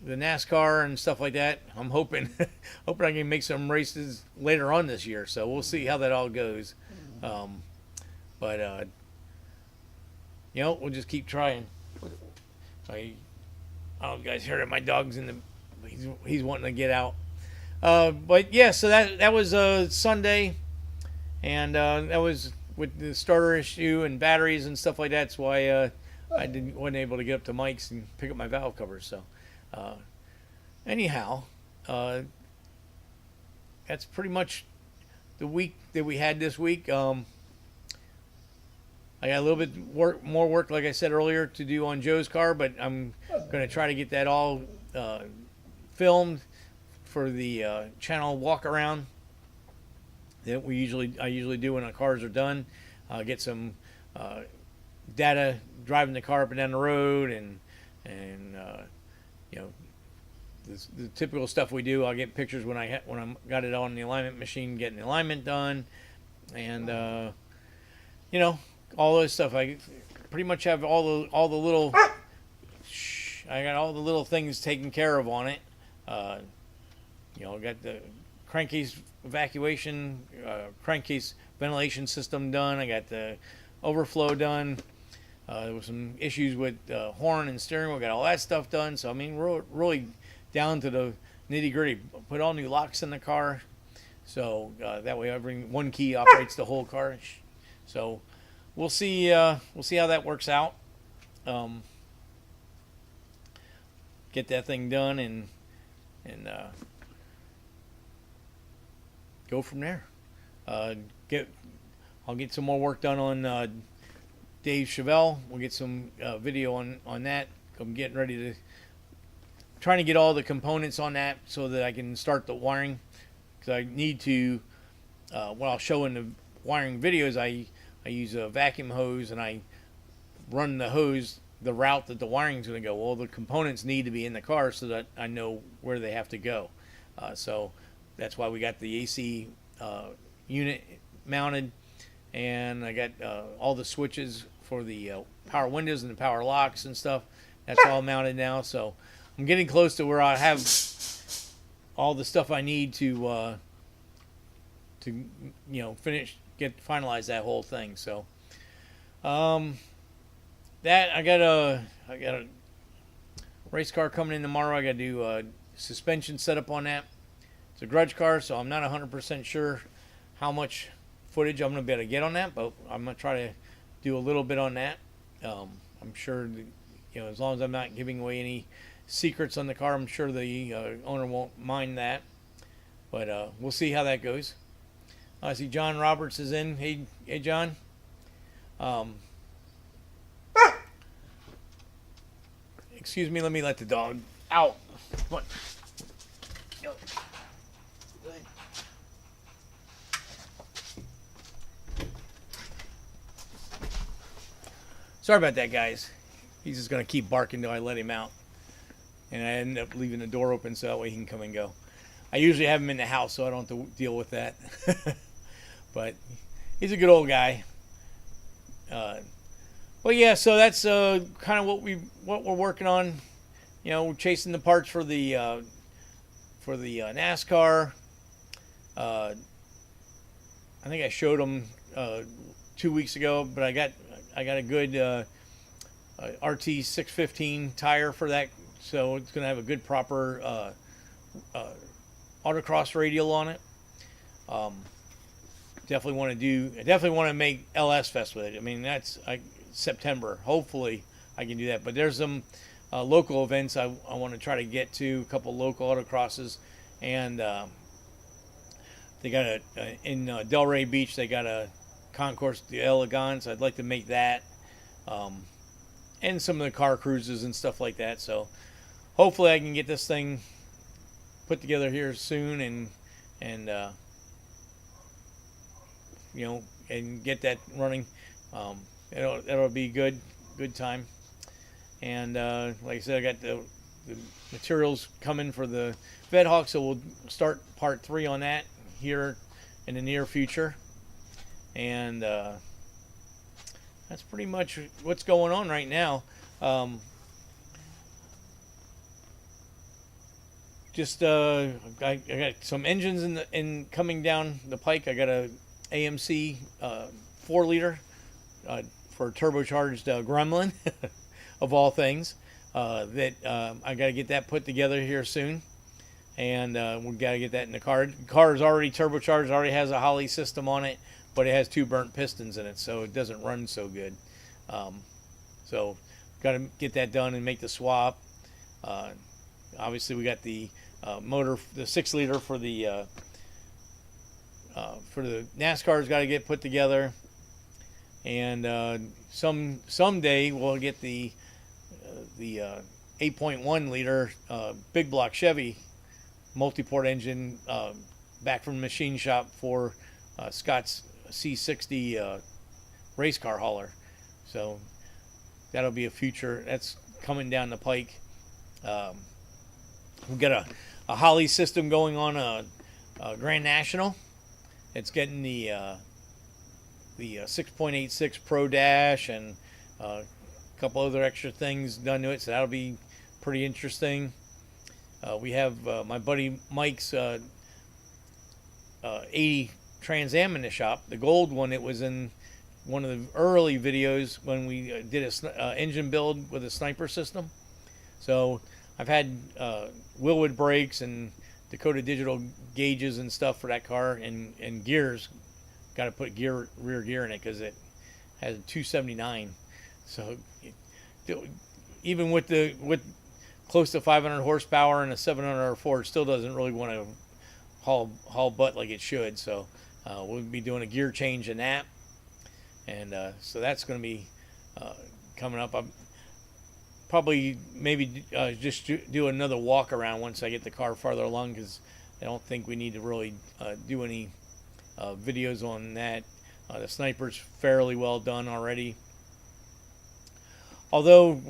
the NASCAR and stuff like that. I'm hoping I can make some races later on this year. So we'll see how that all goes. But we'll just keep trying. I don't know if you guys heard it. My dog's he's wanting to get out. But yeah, so that was Sunday, and that was with the starter issue and batteries and stuff like that. That's why I wasn't able to get up to Mike's and pick up my valve covers. So anyhow, that's pretty much the week that we had this week. I got a little bit more work, like I said earlier, to do on Joe's car, but I'm going to try to get that all filmed for the channel walk around that I usually do when our cars are done. Get some data driving the car up and down the road, and the typical stuff we do. I'll get pictures when I got it on the alignment machine, getting the alignment done, and all those stuff. I pretty much have all the little. I got all the little things taken care of on it. I got the crankcase evacuation, crankcase ventilation system done. I got the overflow done. There was some issues with horn and steering wheel. Got all that stuff done. So I mean, we're really down to the nitty gritty. Put all new locks in the car, so that way one key operates the whole car. So we'll see how that works out. Get that thing done and go from there. I'll get some more work done on Dave Chevelle. We'll get some video on that. I'm getting ready trying to get all the components on that so that I can start the wiring, because I need to. What I'll show in the wiring videos, I use a vacuum hose and I run the hose the route that the wiring's going to go. Well, the components need to be in the car so that I know where they have to go. So that's why we got the AC unit mounted, and I got all the switches for the power windows and the power locks and stuff. That's all mounted now. So I'm getting close to where I have all the stuff I need to finalize that whole thing. So that I got a race car coming in tomorrow. I got to do a suspension setup on that. It's a grudge car, so I'm not 100% sure how much footage I'm going to be able to get on that, but I'm going to try to do a little bit on that. I'm sure that, as long as I'm not giving away any secrets on the car, I'm sure the owner won't mind that. But we'll see how that goes. I see John Roberts is in. Hey John. Excuse me, let me let the dog out. Come on. Go. Go ahead. Sorry about that, guys. He's just going to keep barking until I let him out. And I end up leaving the door open so that way he can come and go. I usually have him in the house so I don't have to deal with that. But he's a good old guy. Well, yeah, so that's kind of what we're working on. We're chasing the parts for the NASCAR. I think I showed them 2 weeks ago, but I got a good RT 615 tire for that, so it's going to have a good proper autocross radial on it. Definitely want to make LS Fest with it. I mean, that's September. Hopefully I can do that. But there's some local events I want to try to get to, a couple local autocrosses, and they got in Delray Beach. They got a Concours d'Elegance. I'd like to make that. and some of the car cruises and stuff like that. So hopefully I can get this thing put together here soon, and you know, and get that running. It'll be good time. And like I said, I got the materials coming for the Vedhawk, so we'll start part 3 on that here in the near future. And that's pretty much what's going on right now. I got some engines in coming down the pike. I got a AMC 4-liter for turbocharged Gremlin of all things. That I got to get that put together here soon, and we got to get that in the car. The car is already turbocharged, already has a Holley system on it, but it has 2 burnt pistons in it, so it doesn't run so good. So got to get that done and make the swap. Obviously, we got the motor, the 6-liter for the NASCAR's got to get put together, and someday we'll get the 8.1 liter big block Chevy multi-port engine back from the machine shop for Scott's C60 race car hauler. So that'll be a future that's coming down the pike. We've got a Holley system going on a Grand National. It's getting the 6.86 Pro Dash and couple other extra things done to it, so that'll be pretty interesting. We have my buddy Mike's 80 Trans Am in the shop, the gold one. It was in one of the early videos when we did a engine build with a sniper system. So I've had Willwood brakes and Dakota Digital gauges and stuff for that car, and gears. Got to put rear gear in it because it has 279. So even with close to 500 horsepower and a 700 R4, it still doesn't really want to haul butt like it should. So we'll be doing a gear change in that, and so that's going to be coming up. I'm probably maybe just do another walk around once I get the car farther along, because I don't think we need to really do any videos on that. The sniper's fairly well done already. Although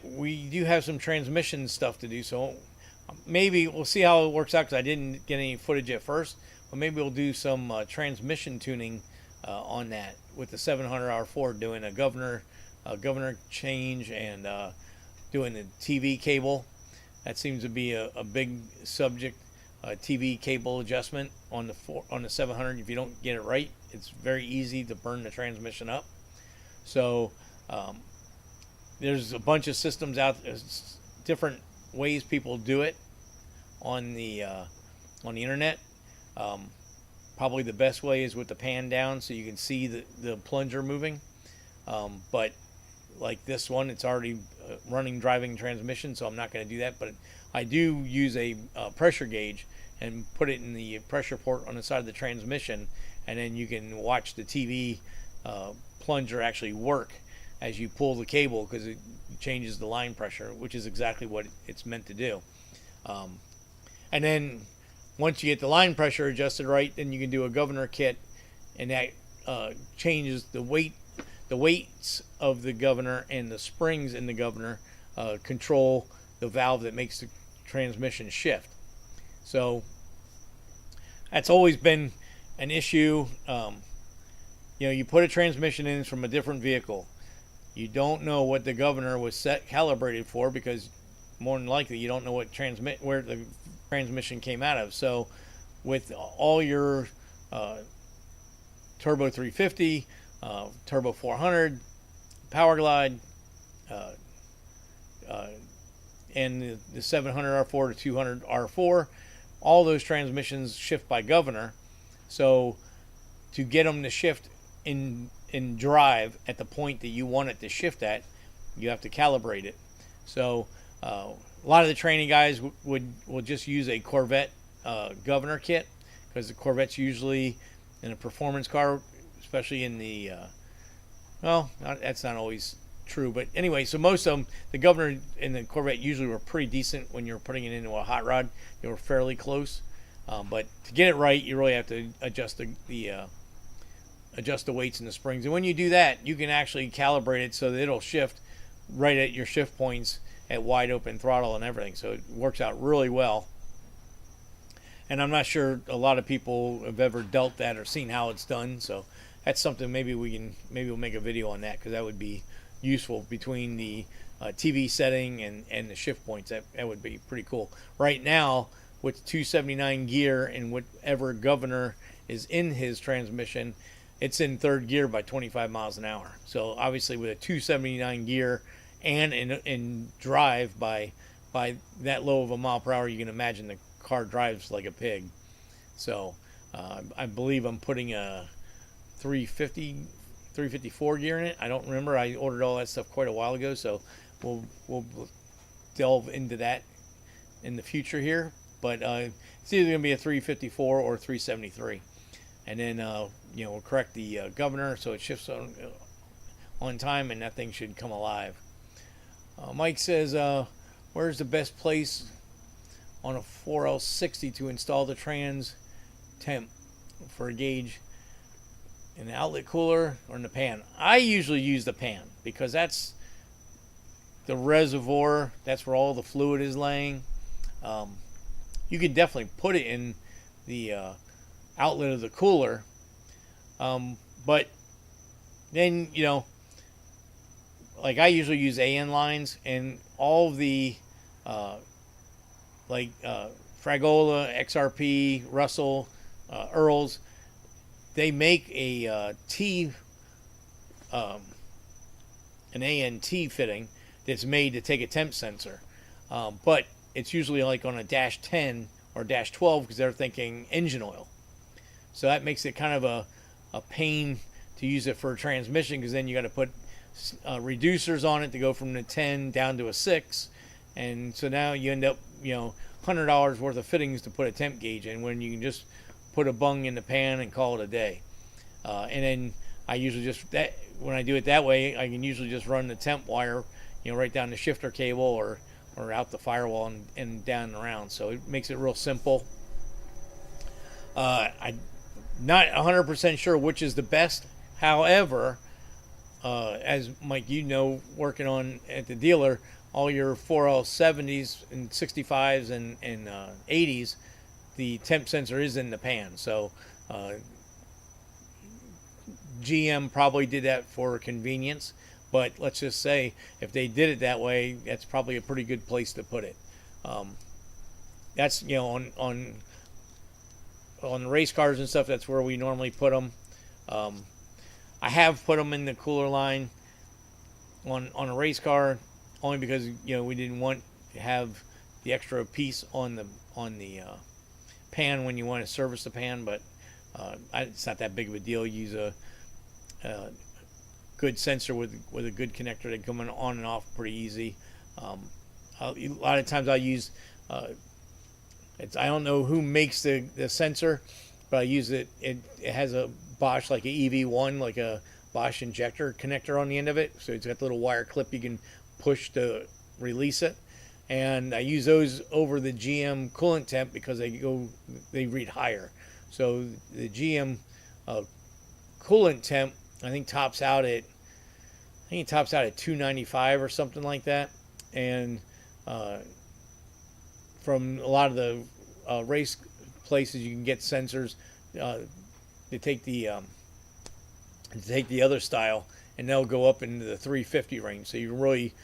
we do have some transmission stuff to do, so maybe we'll see how it works out, because I didn't get any footage at first. But maybe we'll do some transmission tuning on that with the 700 R4, doing a governor change and doing the TV cable. That seems to be a big subject. TV cable adjustment on the 700. If you don't get it right, it's very easy to burn the transmission up. So there's a bunch of systems out there, different ways people do it on the internet. Probably the best way is with the pan down, so you can see the plunger moving. But like this one, it's already running driving transmission, so I'm not going to do that. But I do use a pressure gauge and put it in the pressure port on the side of the transmission, and then you can watch the TV plunger actually work as you pull the cable, because it changes the line pressure, which is exactly what it's meant to do. And then once you get the line pressure adjusted right, then you can do a governor kit, and that changes the weights of the governor, and the springs in the governor control the valve that makes the transmission shift. So that's always been an issue. You put a transmission in from a different vehicle. You don't know what the governor was calibrated for, because more than likely you don't know where the transmission came out of. So with all your Turbo 350, Turbo 400, Power Glide, and the 700 R4 to 200 R4, all those transmissions shift by governor. So to get them to shift in drive at the point that you want it to shift at, you have to calibrate it. So a lot of the training guys will just use a Corvette governor kit, because the Corvette's usually in a performance car, especially in the that's not always true. But anyway, so most of them, the Governor and the Corvette usually were pretty decent when you're putting it into a hot rod. They were fairly close. But to get it right, you really have to adjust adjust the weights and the springs. And when you do that, you can actually calibrate it so that it'll shift right at your shift points at wide open throttle and everything. So it works out really well. And I'm not sure a lot of people have ever dealt that or seen how it's done. So that's something maybe we'll make a video on that, because that would be useful between the TV setting and the shift points. That would be pretty cool. Right now, with 279 gear and whatever Governor is in his transmission, it's in third gear by 25 miles an hour. So obviously with a 279 gear and in drive by that low of a mile per hour, you can imagine the car drives like a pig. So I believe I'm putting a 354 gear in it. I don't remember. I ordered all that stuff quite a while ago, so we'll delve into that in the future here. But it's either going to be a 354 or 373. And then we'll correct the Governor so it shifts on time, and that thing should come alive. Mike says, where's the best place on a 4L60 to install the trans temp for a gauge? In the outlet cooler or in the pan? I usually use the pan, because that's the reservoir. That's where all the fluid is laying. You can definitely put it in the outlet of the cooler, but then like I usually use AN lines, and all of the Fragola, XRP, Russell, Earls, they make a an ANT fitting that's made to take a temp sensor, but it's usually like on a dash 10 or dash 12, because they're thinking engine oil. So that makes it kind of a pain to use it for a transmission, because then you got to put reducers on it to go from the 10 down to a 6, and so now you end up $100 worth of fittings to put a temp gauge in, when you can just put a bung in the pan and call it a day. And then I usually when I do it that way, I can usually just run the temp wire right down the shifter cable or out the firewall and down and around. So it makes it real simple. I'm not 100% sure which is the best. However, as Mike, working on at the dealer, all your 4L70s and 65s and 80s, the temp sensor is in the pan. So GM probably did that for convenience. But let's just say if they did it that way, that's probably a pretty good place to put it. That's on race cars and stuff. That's where we normally put them. I have put them in the cooler line on a race car, only because we didn't want to have the extra piece on the pan when you want to service the pan. But it's not that big of a deal. Use a good sensor with a good connector that come on and off pretty easy. A lot of times I'll use I don't know who makes the sensor, but I use it. It has a Bosch, like a EV1, like a Bosch injector connector on the end of it. So it's got the little wire clip you can push to release it. And I use those over the GM coolant temp, because they read higher. So the GM coolant temp, I think tops out at 295 or something like that. And from a lot of the race places, you can get sensors to take the other style, and they'll go up into the 350 range. So you really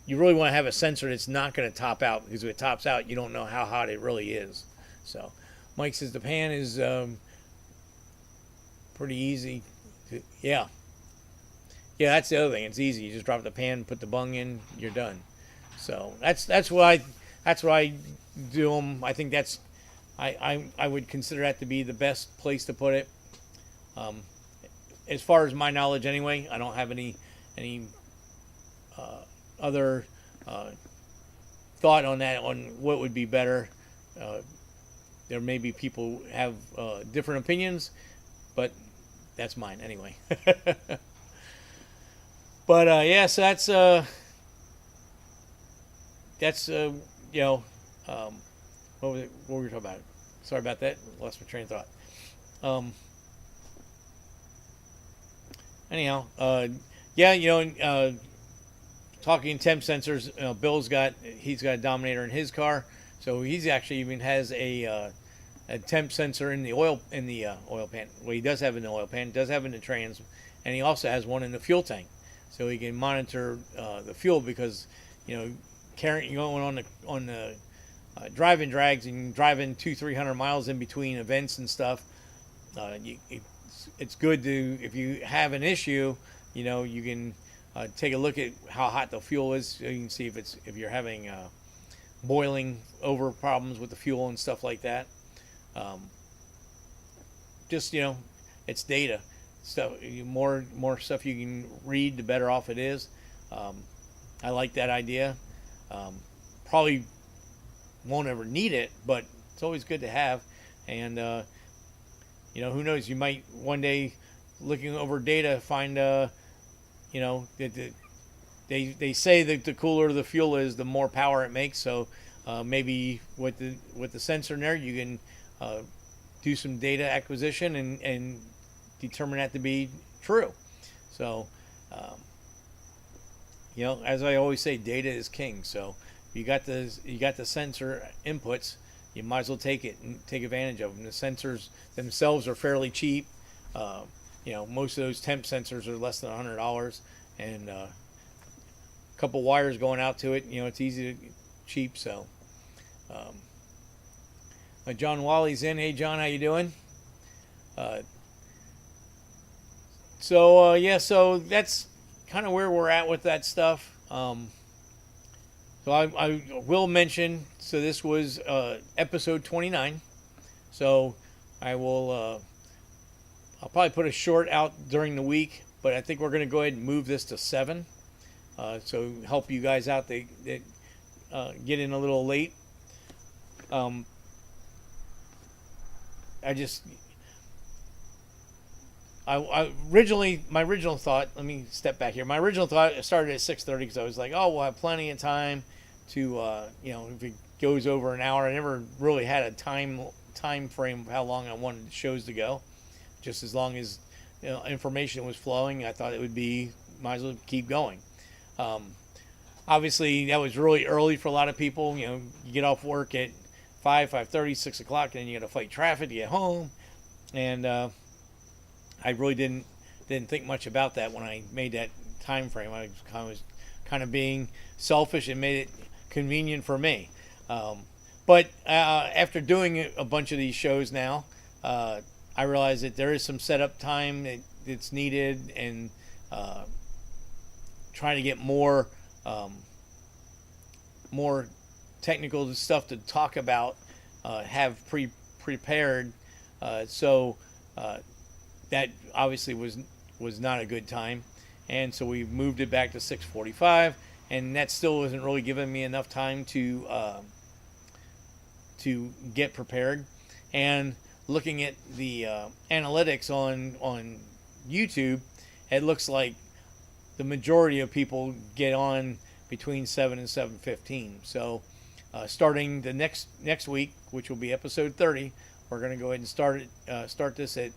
you really want to have a sensor that's not going to top out, because if it tops out, you don't know how hot it really is. So Mike says the pan is pretty easy. Yeah, that's the other thing. It's easy. You just drop the pan, put the bung in, you're done. So that's what I do them. I think I would consider that to be the best place to put it. As far as my knowledge, anyway, I don't have any other thought on that, on what would be better. There may be people have different opinions, but That's mine anyway. But yeah, so that's you know, what were we talking about? Sorry about that. Lost my train of thought. Anyhow, yeah, talking temp sensors, he's got a Dominator in his car, so he's actually even has a temp sensor in the oil pan. Well, he does have in the oil pan, does have in the trans, and he also has one in the fuel tank, so he can monitor the fuel because going on the driving drags and driving 200-300 miles in between events and stuff. It's good to, if you have an issue, you can take a look at how hot the fuel is, so you can see if you're having boiling over problems with the fuel and stuff like that. Just it's data stuff. More stuff you can read, the better off it is. I like that idea. Probably won't ever need it, but it's always good to have. And who knows? You might one day, looking over data, find that they say that the cooler the fuel is, the more power it makes. So maybe with the sensor in there, you can do some data acquisition and determine that to be true. So as I always say, data is king. So if you got the sensor inputs, you might as well take it and take advantage of them. The sensors themselves are fairly cheap. Most of those temp sensors are less than $100, and a couple wires going out to it. It's easy to cheap. So, John Wally's in. Hey, John, how you doing? So that's kind of where we're at with that stuff. So I will mention, so this was episode 29. So I'll probably put a short out during the week, but I think we're going to go ahead and move this to 7. So help you guys out that get in a little late. My original thought, let me step back here. My original thought started at 6:30 because I was like, oh, we'll have plenty of time to, if it goes over an hour. I never really had a time frame of how long I wanted the shows to go. Just as long as information was flowing, I thought it would be, might as well keep going. Obviously, that was really early for a lot of people. You get off work at 5:30, 6 o'clock, and then you got to fight traffic to get home. And I really didn't think much about that when I made that time frame. I was kind of being selfish and made it convenient for me. But after doing a bunch of these shows now, I realize that there is some setup time that's needed, and trying to get more technical stuff to talk about, have prepared. So that obviously was not a good time, and so we moved it back to 6:45, and that still wasn't really giving me enough time to get prepared. And looking at the analytics on YouTube, it looks like the majority of people get on between 7 and 7:15. So starting the next week, which will be episode 30, we're going to go ahead and start this at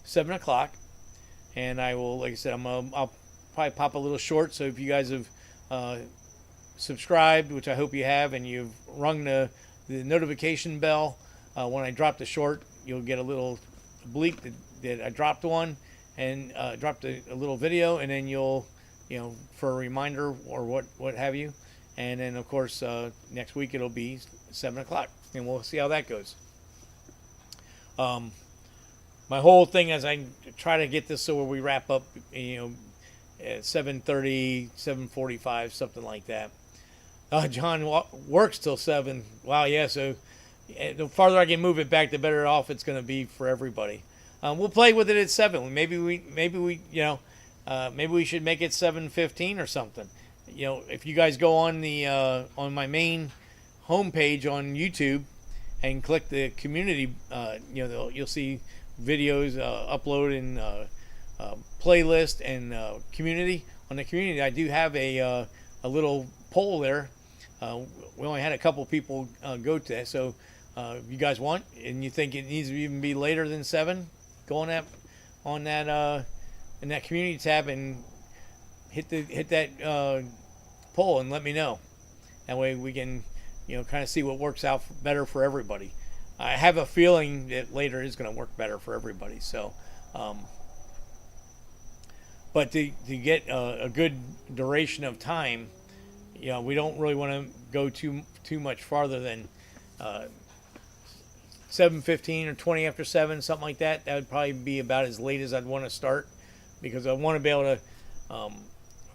7 o'clock. And I will, like I said, I'll probably pop a little short. So if you guys have subscribed, which I hope you have, and you've rung the notification bell, when I drop the short, you'll get a little bleep that I dropped one, and dropped a little video, and then you'll, for a reminder or what have you. And then, of course, next week it'll be 7 o'clock, and we'll see how that goes. My whole thing as I try to get this so where we wrap up, at 7:30, 7:45, something like that. John works till 7. Wow, yeah. So the farther I can move it back, the better off it's going to be for everybody. We'll play with it at 7. Maybe we should make it 7:15 or something. If you guys go on on my main homepage on YouTube and click the community, you'll see videos upload in playlist and community. On the community, I do have a little poll there. We only had a couple people go to that, so if you guys want and you think it needs to even be later than 7, go on that in that community tab and hit that poll and let me know. That way we can kind of see what works out better for everybody. I have a feeling that later is going to work better for everybody. So, but to get a good duration of time, we don't really want to go too much farther than 7:15 or 20 after 7, something like that. That would probably be about as late as I'd want to start, because I want to be able to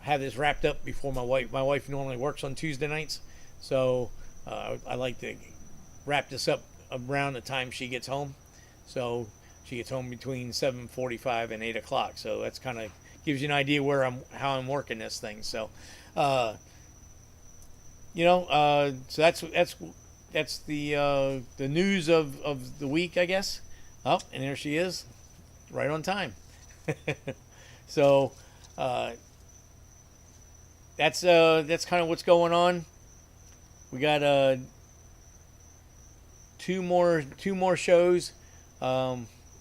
have this wrapped up before my wife. My wife normally works on Tuesday nights, so I like to wrap this up around the time she gets home. So she gets home between 7:45 and 8 o'clock. So that's kind of gives you an idea how I'm working this thing. So, so that's the news of the week, I guess. Oh, and there she is, right on time. So that's kind of what's going on. We got two more shows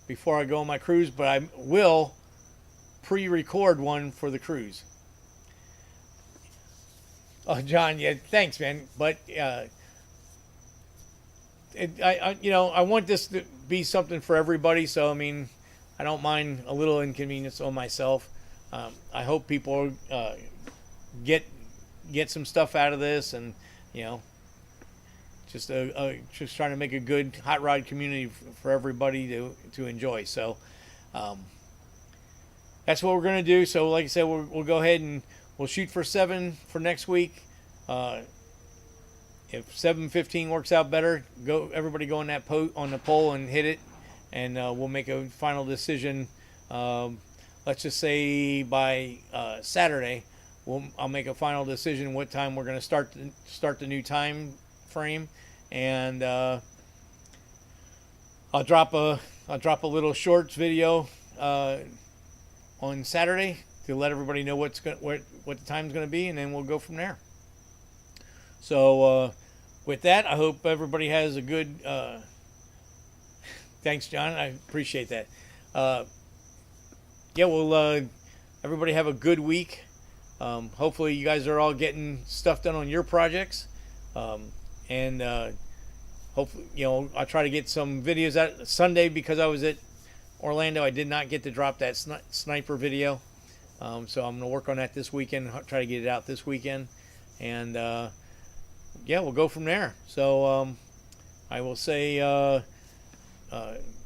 before I go on my cruise, but I will pre-record one for the cruise. Oh, John, yeah, thanks, man. But I want this to be something for everybody. So I mean, I don't mind a little inconvenience on myself. I hope people get some stuff out of this, and just trying to make a good hot rod community for everybody to enjoy. So that's what we're going to do. So like I said, we'll go ahead and we'll shoot for 7 for next week. If 7:15 works out better, everybody go on that on the poll and hit it, and we'll make a final decision. Let's just say by Saturday, I'll make a final decision what time we're going to start the new time frame, and I'll drop a little shorts video on Saturday to let everybody know what the time's going to be, and then we'll go from there. So with that, I hope everybody has a good. Thanks, John. I appreciate that. Everybody have a good week. Hopefully, you guys are all getting stuff done on your projects, and hopefully, I'll try to get some videos out Sunday because I was at Orlando. I did not get to drop that sniper video, so I'm gonna work on that this weekend. Try to get it out this weekend, and we'll go from there. So I will say,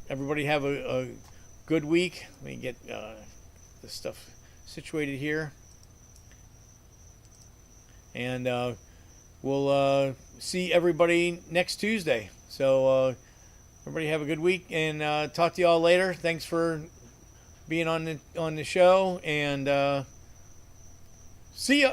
everybody have a good week. Let me get this stuff situated here, and we'll see everybody next Tuesday. So everybody have a good week, and talk to you all later. Thanks for being on the show, and see ya.